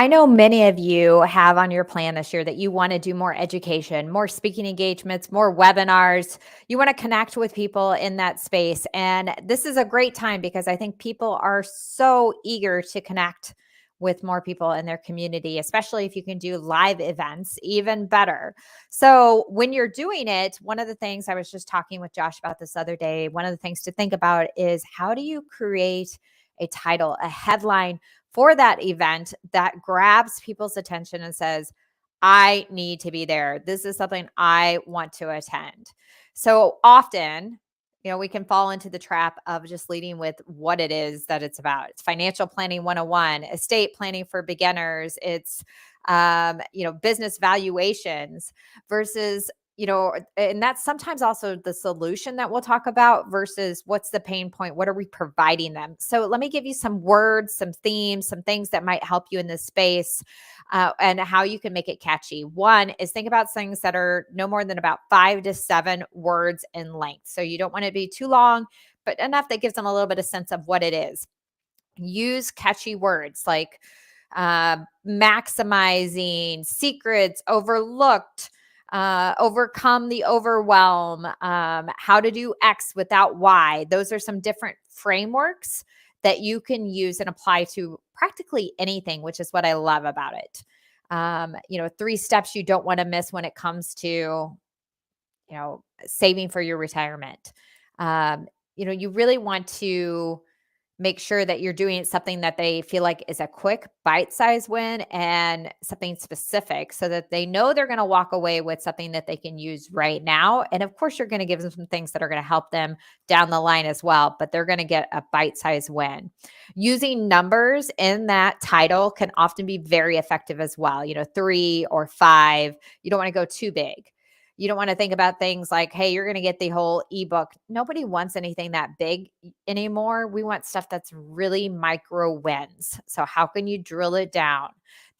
I know many of you have on your plan this year that you want to do more education, more speaking engagements, more webinars. You want to connect with people in that space. And this is a great time because I think people are so eager to connect with more people in their community, especially if you can do live events, even better. So, when you're doing it, one of the things I was just talking with Josh about this other day, one of the things to think about is how do you create a title, a headline for that event that grabs people's attention and says, I need to be there. This is something I want to attend. So often, we can fall into the trap of just leading with what it is that it's about. It's financial planning 101, estate planning for beginners. It's, business valuations versus and that's sometimes also the solution that we'll talk about versus what's the pain point? What are we providing them? So let me give you some words, some themes, some things that might help you in this space and how you can make it catchy. One is think about things that are no more than about 5 to 7 words in length. So you don't want it to be too long, but enough that gives them a little bit of sense of what it is. Use catchy words like maximizing, secrets, overlooked, overcome the overwhelm, how to do X without Y. Those are some different frameworks that you can use and apply to practically anything, which is what I love about it. 3 steps you don't want to miss when it comes to, saving for your retirement. You really want to make sure that you're doing something that they feel like is a quick bite-sized win and something specific so that they know they're going to walk away with something that they can use right now. And of course, you're going to give them some things that are going to help them down the line as well, but they're going to get a bite-sized win. Using numbers in that title can often be very effective as well. 3 or 5. You don't want to go too big. You don't want to think about things like, hey, you're going to get the whole ebook. Nobody wants anything that big anymore. We want stuff that's really micro wins. So how can you drill it down?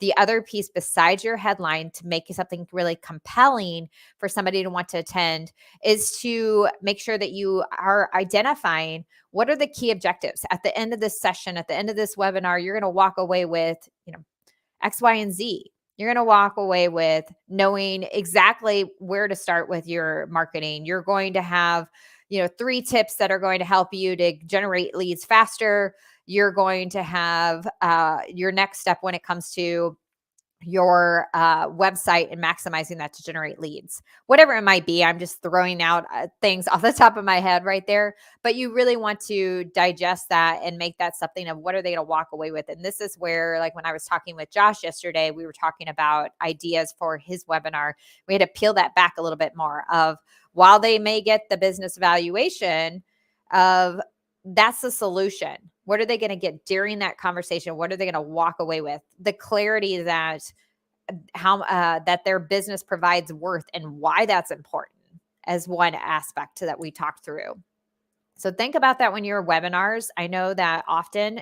The other piece besides your headline to make something really compelling for somebody to want to attend is to make sure that you are identifying what are the key objectives at the end of this session, at the end of this webinar. You're going to walk away with, X, Y, and Z. You're going to walk away with knowing exactly where to start with your marketing. You're going to have, 3 tips that are going to help you to generate leads faster. You're going to have your next step when it comes to your website and maximizing that to generate leads, whatever it might be. I'm just throwing out things off the top of my head right there, but you really want to digest that and make that something of what are they going to walk away with. And this is where, like when I was talking with Josh yesterday, we were talking about ideas for his webinar. We had to peel that back a little bit more of while they may get the business valuation of that's the solution. What are they going to get during that conversation? What are they going to walk away with? The clarity that that their business provides worth and why that's important as one aspect that we talked through. So think about that when you're webinars. I know that often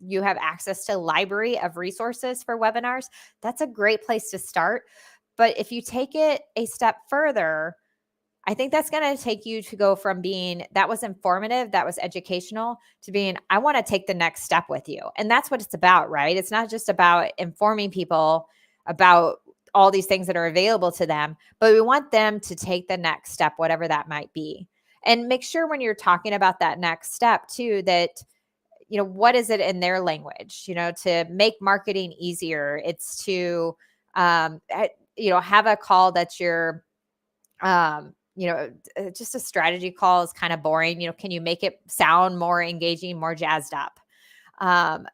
you have access to a library of resources for webinars. That's a great place to start. But if you take it a step further, I think that's going to take you to go from being that was informative, that was educational, to being I want to take the next step with you. And that's what it's about, right? It's not just about informing people about all these things that are available to them, but we want them to take the next step, whatever that might be. And make sure when you're talking about that next step too, that what is it in their language, to make marketing easier. It's to have a call that's your just a strategy call is kind of boring. Can you make it sound more engaging, more jazzed up?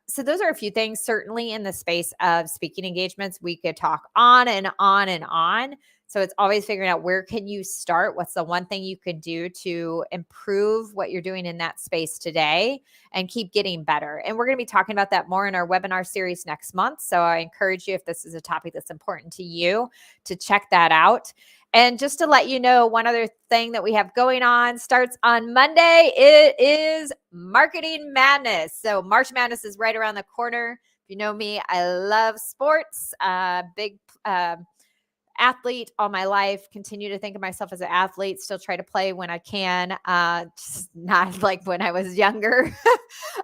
So those are a few things. Certainly in the space of speaking engagements, we could talk on and on and on. So it's always figuring out where can you start? What's the one thing you can do to improve what you're doing in that space today and keep getting better? And we're going to be talking about that more in our webinar series next month. So I encourage you, if this is a topic that's important to you, to check that out. And just to let you know, one other thing that we have going on starts on Monday. It is Marketing Madness. So March Madness is right around the corner. If you know me, I love sports. Big athlete all my life, continue to think of myself as an athlete, still try to play when I can, just not like when I was younger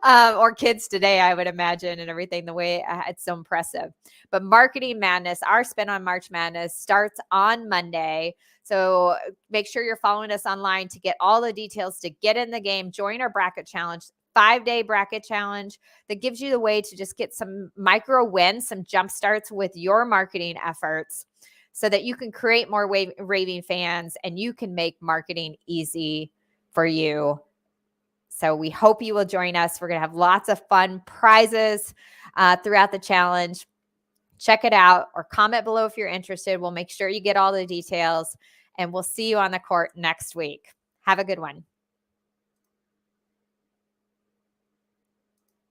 or kids today, I would imagine, and everything, the way it's so impressive. But Marketing Madness, our spin on March Madness, starts on Monday. So make sure you're following us online to get all the details to get in the game, join our bracket challenge. 5-day bracket challenge that gives you the way to just get some micro wins, some jump starts with your marketing efforts so that you can create more raving fans and you can make marketing easy for you. So we hope you will join us. We're going to have lots of fun prizes throughout the challenge. Check it out or comment below if you're interested. We'll make sure you get all the details, and we'll see you on the court next week. Have a good one.